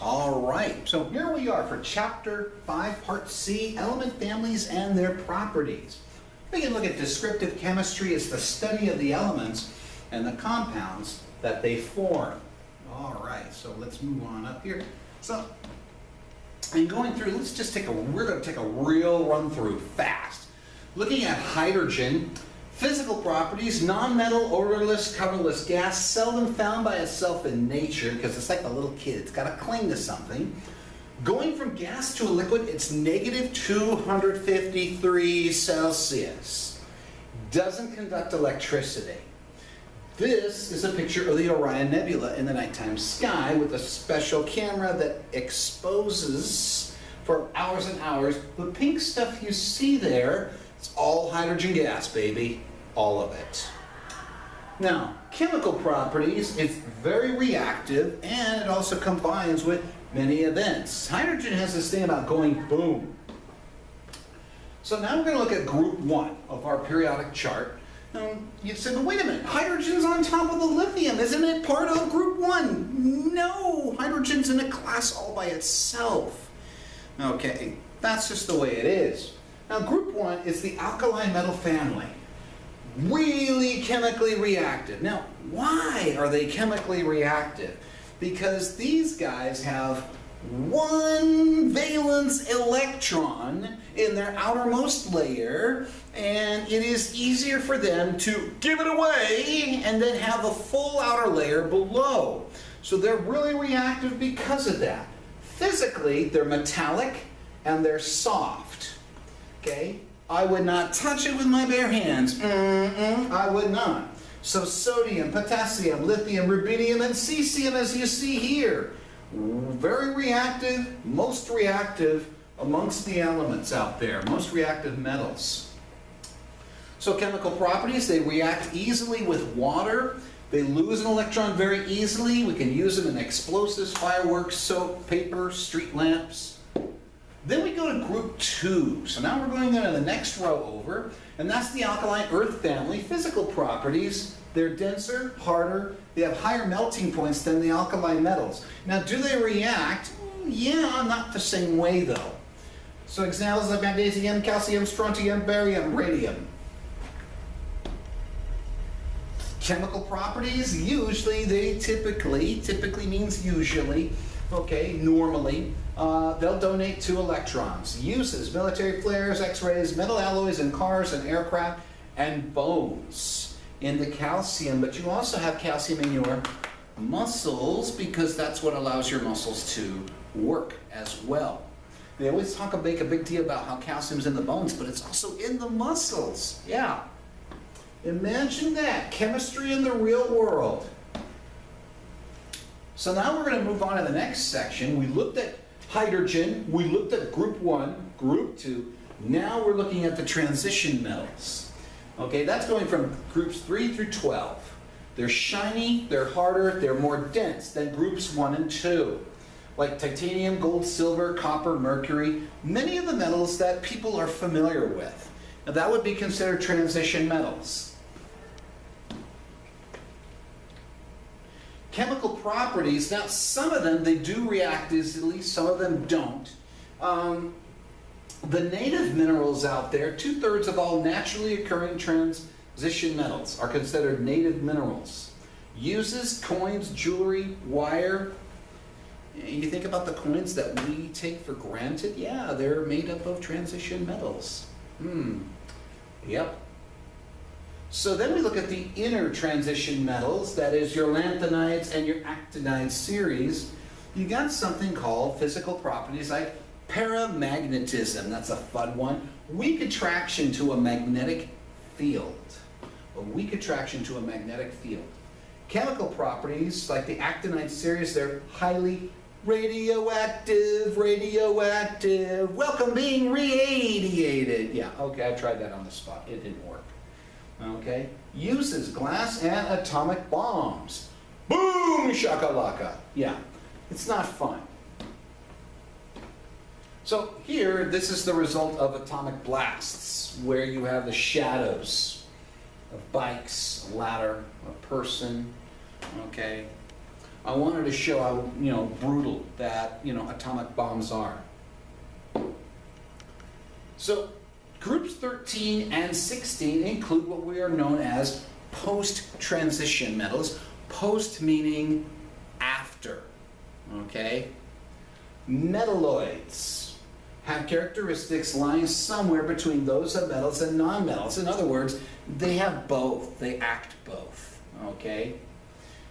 All right, so here we are for Chapter 5, Part C, Element Families and Their Properties. We can look at descriptive chemistry as the study of the elements and the compounds that they form. All right, so let's move on up here. So, and going through, we're going to take a real run through fast. Looking at hydrogen, physical properties, non-metal, odorless, colorless gas, seldom found by itself in nature because it's like a little kid, it's got to cling to something. Going from gas to a liquid, it's negative 253 Celsius. Doesn't conduct electricity. This is a picture of the Orion Nebula in the nighttime sky with a special camera that exposes for hours and hours. The pink stuff you see there, it's all hydrogen gas, baby. All of it. Now, chemical properties, it's very reactive and it also combines with many events. Hydrogen has this thing about going boom. So now we're going to look at group 1 of our periodic chart. You said, well, wait a minute, hydrogen's on top of the lithium. Isn't it part of group 1? No, hydrogen's in a class all by itself. Okay, that's just the way it is. Now, group 1 is the alkaline metal family. Really chemically reactive. Now, why are they chemically reactive? Because these guys have one valence electron in their outermost layer, and it is easier for them to give it away and then have a full outer layer below. So they're really reactive because of that. Physically, they're metallic and they're soft. Okay? I would not touch it with my bare hands. I would not. So sodium, potassium, lithium, rubidium, and cesium, as you see here. Very reactive, most reactive amongst the elements out there, most reactive metals. So chemical properties, they react easily with water. They lose an electron very easily. We can use them in explosives, fireworks, soap, paper, street lamps. Then we go to group 2. So now we're going into the next row over, and that's the alkaline earth family. Physical properties, they're denser, harder, they have higher melting points than the alkaline metals. Now, do they react? Yeah, not the same way though. So examples like magnesium, calcium, strontium, barium, radium. Chemical properties, usually they typically means usually, okay, normally, they'll donate 2 electrons. Uses, military flares, x-rays, metal alloys in cars and aircraft, and bones in the calcium. But you also have calcium in your muscles because that's what allows your muscles to work as well. They always make a big deal about how calcium's in the bones, but it's also in the muscles. Yeah. Imagine that, chemistry in the real world. So now we're going to move on to the next section. We looked at hydrogen, we looked at group 1, group 2. Now we're looking at the transition metals. Okay, that's going from groups 3 through 12. They're shiny, they're harder, they're more dense than groups 1 and 2. Like titanium, gold, silver, copper, mercury, many of the metals that people are familiar with. Now that would be considered transition metals. Chemical properties, now some of them, they do react easily, some of them don't. The native minerals out there, 2/3 of all naturally occurring transition metals are considered native minerals. Uses, coins, jewelry, wire. You think about the coins that we take for granted, yeah, they're made up of transition metals. Yep. So then we look at the inner transition metals, that is your lanthanides and your actinide series. You got something called physical properties like paramagnetism. That's a fun one. Weak attraction to a magnetic field. A weak attraction to a magnetic field. Chemical properties like the actinide series, they're highly radioactive. Welcome being radiated. Yeah, okay, I tried that on the spot. It didn't work. Okay, uses glass and atomic bombs. Boom shakalaka. Yeah, it's not fun. So here, this is the result of atomic blasts, where you have the shadows of bikes, a ladder, a person, okay. I wanted to show how, brutal that, atomic bombs are. So groups 13 and 16 include what we are known as post-transition metals. Post meaning after, okay? Metalloids have characteristics lying somewhere between those of metals and non-metals. In other words, they have both. They act both, okay?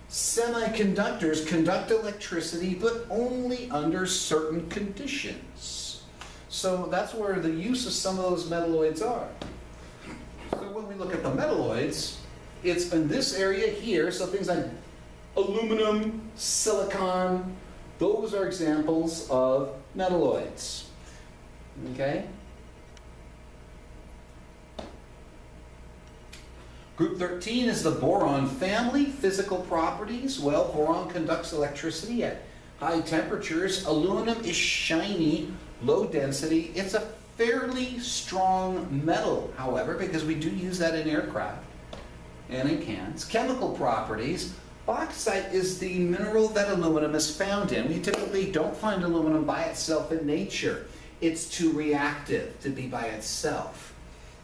Semiconductors conduct electricity, but only under certain conditions. So that's where the use of some of those metalloids are. So when we look at the metalloids, it's in this area here, so things like aluminum, silicon, those are examples of metalloids. Okay? Group 13 is the boron family. Physical properties. Well, boron conducts electricity at high temperatures. Aluminum is shiny, low density. It's a fairly strong metal, however, because we do use that in aircraft and in cans. Chemical properties. Bauxite is the mineral that aluminum is found in. We typically don't find aluminum by itself in nature. It's too reactive to be by itself.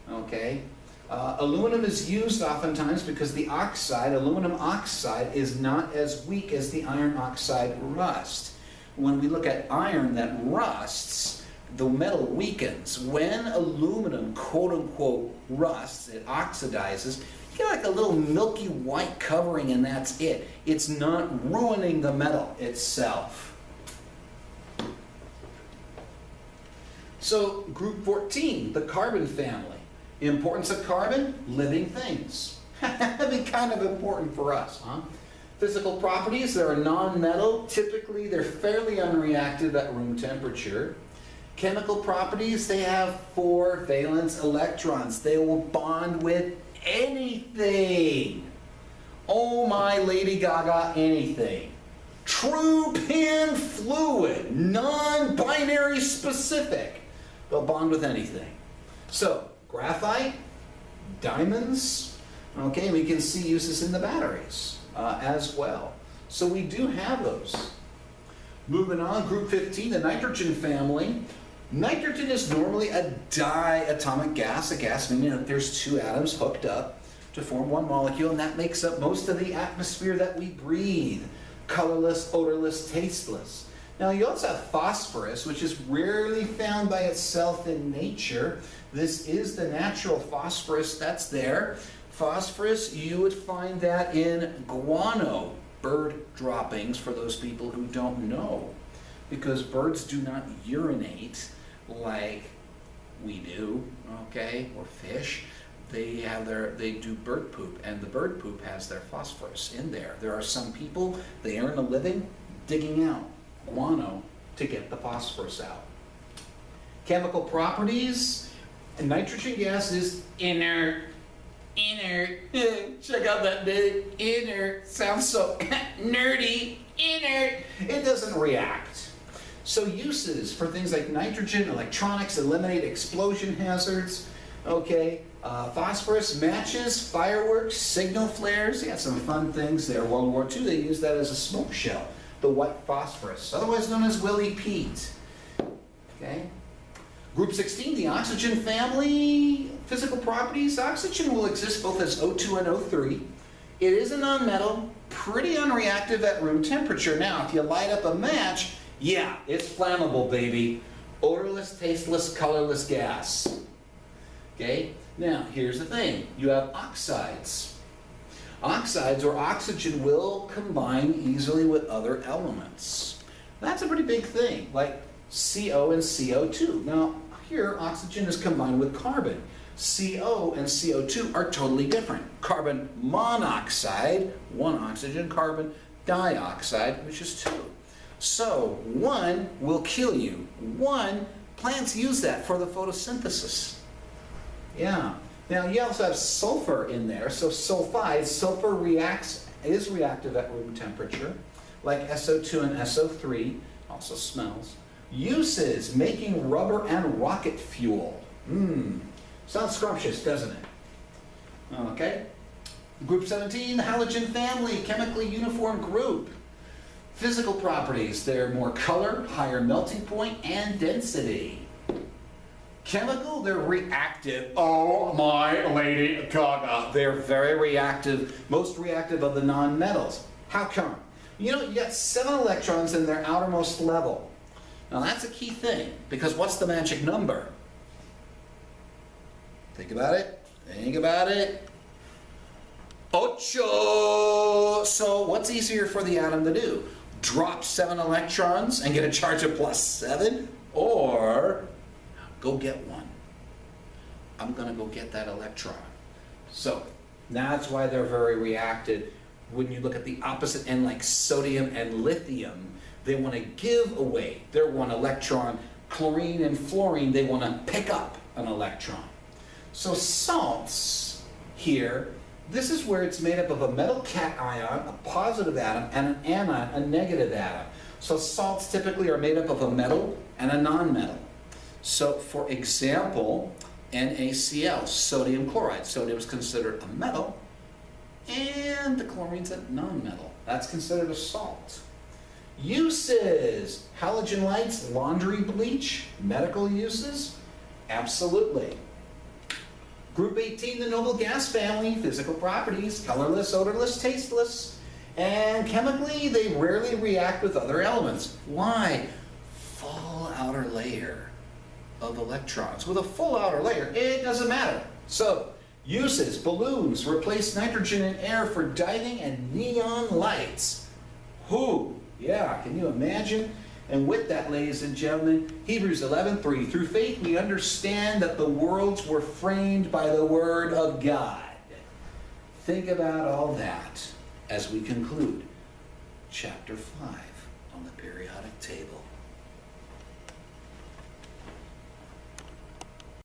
Okay? Aluminum is used oftentimes because the oxide, aluminum oxide, is not as weak as the iron oxide rust. When we look at iron that rusts, the metal weakens. When aluminum, quote unquote, rusts, it oxidizes, you get like a little milky white covering and that's it. It's not ruining the metal itself. So group 14, the carbon family. Importance of carbon, living things. That'd be kind of important for us, huh? Physical properties, they're a non-metal. Typically, they're fairly unreactive at room temperature. Chemical properties, they have 4 valence electrons. They will bond with anything. Oh my Lady Gaga, anything. True pin fluid, non-binary specific. They'll bond with anything. So, graphite, diamonds, okay, we can see uses in the batteries as well. So we do have those. Moving on, group 15, the nitrogen family. Nitrogen is normally a diatomic gas, a gas meaning that there's 2 atoms hooked up to form 1 molecule, and that makes up most of the atmosphere that we breathe. Colorless, odorless, tasteless. Now you also have phosphorus, which is rarely found by itself in nature. This is the natural phosphorus that's there. Phosphorus, you would find that in guano, bird droppings, for those people who don't know. Because birds do not urinate like we do, okay, or fish. They do bird poop, and the bird poop has their phosphorus in there. There are some people, they earn a living digging out guano to get the phosphorus out. Chemical properties, nitrogen gas is inert. Inert. Check out that name. Inert. Sounds so nerdy. Inert. It doesn't react. So uses for things like nitrogen, electronics, eliminate explosion hazards. Okay. Phosphorus, matches, fireworks, signal flares. Yeah, some fun things there. World War II, they used that as a smoke shell. The white phosphorus, otherwise known as Willie Pete. Okay. Group 16, the oxygen family. Physical properties. Oxygen will exist both as O2 and O3. It is a nonmetal, pretty unreactive at room temperature. Now, if you light up a match, yeah, it's flammable, baby. Odorless, tasteless, colorless gas. Okay? Now, here's the thing. You have oxides. Oxides, or oxygen, will combine easily with other elements. That's a pretty big thing, like CO and CO2. Now, here, oxygen is combined with carbon. CO and CO2 are totally different. Carbon monoxide, 1 oxygen, carbon dioxide, which is 2. So, 1 will kill you. 1, plants use that for the photosynthesis. Yeah. Now, you also have sulfur in there. So, sulfides, sulfur is reactive at room temperature, like SO2 and SO3, also smells. Uses, making rubber and rocket fuel. Sounds scrumptious, doesn't it? Okay. Group 17, the halogen family, chemically uniform group. Physical properties, they're more color, higher melting point, and density. Chemical, they're reactive. Oh my Lady Gaga. They're very reactive, most reactive of the non-metals. How come? You know, you got 7 electrons in their outermost level. Now that's a key thing, because what's the magic number? Think about it. Think about it. Ocho. So what's easier for the atom to do? Drop 7 electrons and get a charge of +7? Or go get one. I'm going to go get that electron. So that's why they're very reactive. When you look at the opposite end, like sodium and lithium, they want to give away their 1 electron. Chlorine and fluorine, they want to pick up an electron. So salts here, this is where it's made up of a metal cation, a positive atom, and an anion, a negative atom. So salts typically are made up of a metal and a non-metal. So for example, NaCl, sodium chloride. Sodium is considered a metal, and the chlorine's a non-metal. That's considered a salt. Uses, halogen lights, laundry bleach, medical uses, absolutely. Group 18, the noble gas family, physical properties, colorless, odorless, tasteless, and chemically they rarely react with other elements. Why? Full outer layer of electrons. With a full outer layer, it doesn't matter. So, uses, balloons, replace nitrogen and air for diving and neon lights. Who? Yeah, can you imagine? And with that, ladies and gentlemen, Hebrews 11:3, through faith we understand that the worlds were framed by the Word of God. Think about all that as we conclude chapter 5 on the periodic table.